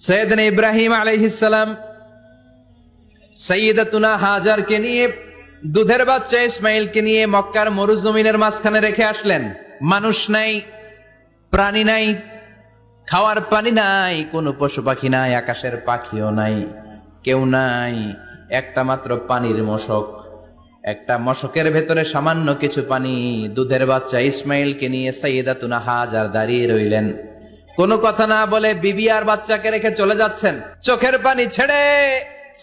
সৈয়দনা ইব্রাহিম আলাইহিস সালাম সাইয়্যিদাতুনা হাজারকে নিয়ে দুধের বাচ্চা ইসমাইলকে নিয়ে মক্কার মরুজমিনের মাঝখানে রেখে আসলেন। মানুষ নাই, প্রাণী নাই, খাওয়ার পানি নাই, কোনো পশু পাখি নাই, আকাশের পাখিও নাই, কেউ নাই, একটা মাত্র পানির মশক। একটা মশকের ভেতরে সামান্য কিছু পানি। দুধের বাচ্চা ইসমাইলকে নিয়ে সাইয়্যিদাতুনা হাজার দাঁড়িয়ে রইলেন। কোনো কথা না বলে বিবি আর বাচ্চাকে রেখে চলে যাচ্ছেন। চোখের পানি ছেড়ে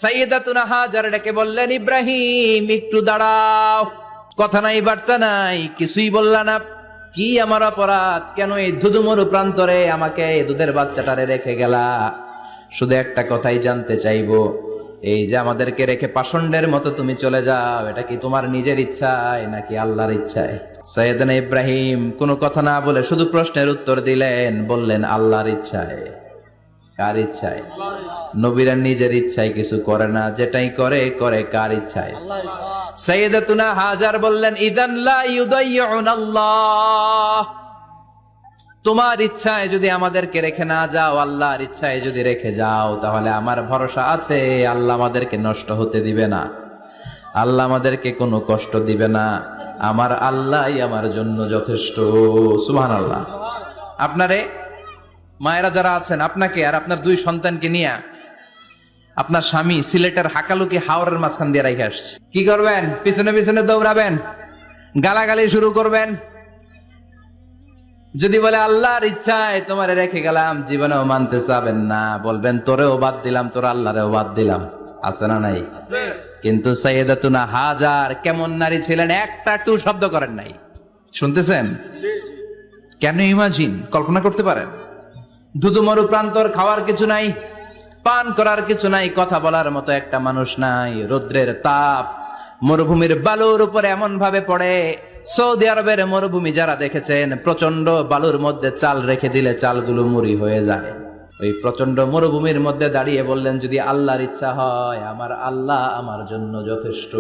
সাইয়্যিদাতুনা হাজার ডেকে বললেন, ইব্রাহিম একটু দাঁড়াও। কথা নাই, বার্তা নাই, কিছুই বললা না। কি আমার অপরাধ? কেন এই ধুধুমরু প্রান্তরে আমাকে দুধের বাচ্চাটারে রেখে গেলা? শুধু একটা কথাই জানতে চাইবো, এই যে আমাদেরকে রেখে পাষণ্ডের মতো তুমি চলে যাও, এটা কি তোমার নিজের ইচ্ছায় নাকি আল্লাহর ইচ্ছায়? সাইয়েদনা ইব্রাহিম কোনো কথা না বলে শুধু প্রশ্নের উত্তর দিলেন, বললেন আল্লাহর ইচ্ছায়। কার ইচ্ছায়? নবীরা নিজের ইচ্ছায় কিছু করে না, যেটাই করে করে কার ইচ্ছায়? সাইয়্যিদাতুনা হাজার বললেন, ইযান লা ইউদাইয়ুনাল্লাহ, তোমার ইচ্ছায় যদি আমাদেরকে রেখে না যাও, আল্লাহর ইচ্ছায় যদি রেখে যাও, তাহলে আমার ভরসা আছে আল্লাহ আমাদেরকে নষ্ট হতে দিবে না, আল্লাহ আমাদেরকে কোনো কষ্ট দিবে না। আমার আল্লাহই আমার জন্য যথেষ্ট। সুবহানাল্লাহ। আপনারে মায়েরা যারা আছেন, আপনাকে আর আপনার দুই সন্তানকে নিয়ে আপনার স্বামী সিলেটের হাকালুকি হাওরের মাঝখান দিয়ে রেখে আসছে। কি করবেন? পিছনে পিছনে দৌড়াবেন, গালাগালি শুরু করবেন। যদি বলে আল্লাহর ইচ্ছায় তোমারে রেখে গেলাম, জীবনেও মানতে চাবেন না, বলবেন তোরেও বাদ দিলাম, তোর আল্লাহরেও বাদ দিলাম। আছে না নাই? কিন্তু সাইয়্যিদাতুনা হাজার কেমন নারী ছিলেন, একটা টু শব্দ করেন নাই। শুনতেছেন? কেন ইমাজিন, কল্পনা করতে পারেন? ধুধুমরু প্রান্তর, খাওয়ার কিছু নাই, পান করার কিছু নাই, কথা বলার মতো একটা মানুষ নাই, রৌদ্রের তাপ মরুভূমির বালুর উপরে এমন ভাবে পড়ে। সৌদি আরবের মরুভূমি যারা দেখেছেন, প্রচন্ড বালুর মধ্যে চাল রেখে দিলে চালগুলো মুড়ি হয়ে যায়। ওই প্রচন্ড মরুভূমির মধ্যে দাঁড়িয়ে বললেন, যদি আল্লাহর ইচ্ছা হয়, আমার আল্লাহ আমার জন্য যথেষ্ট।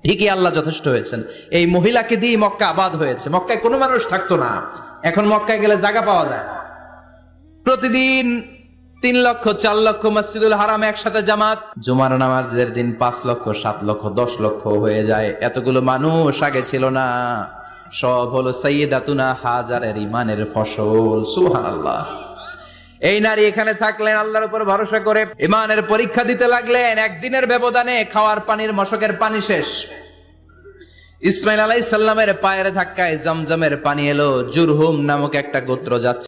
ঠিকই আল্লাহ যথেষ্ট হয়েছেন। এই মহিলাকে দিয়ে মক্কা আবাদ হয়েছে। মক্কায় কোনো মানুষ থাকতো না, এখন মক্কায় গেলে জায়গা পাওয়া যায়। প্রতিদিন 3 লক্ষ 4 লক্ষ মসজিদুল হারাম একসাথে জামাত। জুমার নামাজের দিন 5 লক্ষ 7 লক্ষ 10 লক্ষ হয়ে যায়। এতগুলো মানুষ আগে ছিল না। সব হলো সাইয়্যিদাতুনা হাজারের ইমানের ফসল। সুবহানাল্লাহ। এই নারী এখানে থাকলেন আল্লাহর উপর ভরসা করে, ইমানের পরীক্ষা দিতে লাগলেন। একদিনের ব্যবধানে খাওয়ার পানির মশকের পানি শেষ। ইসমাইল আলাইহিস সালামের পায়ের ধাক্কায় জমজমের পানি এলো। জুরহুম নামক একটা গোত্র যাচ্ছে।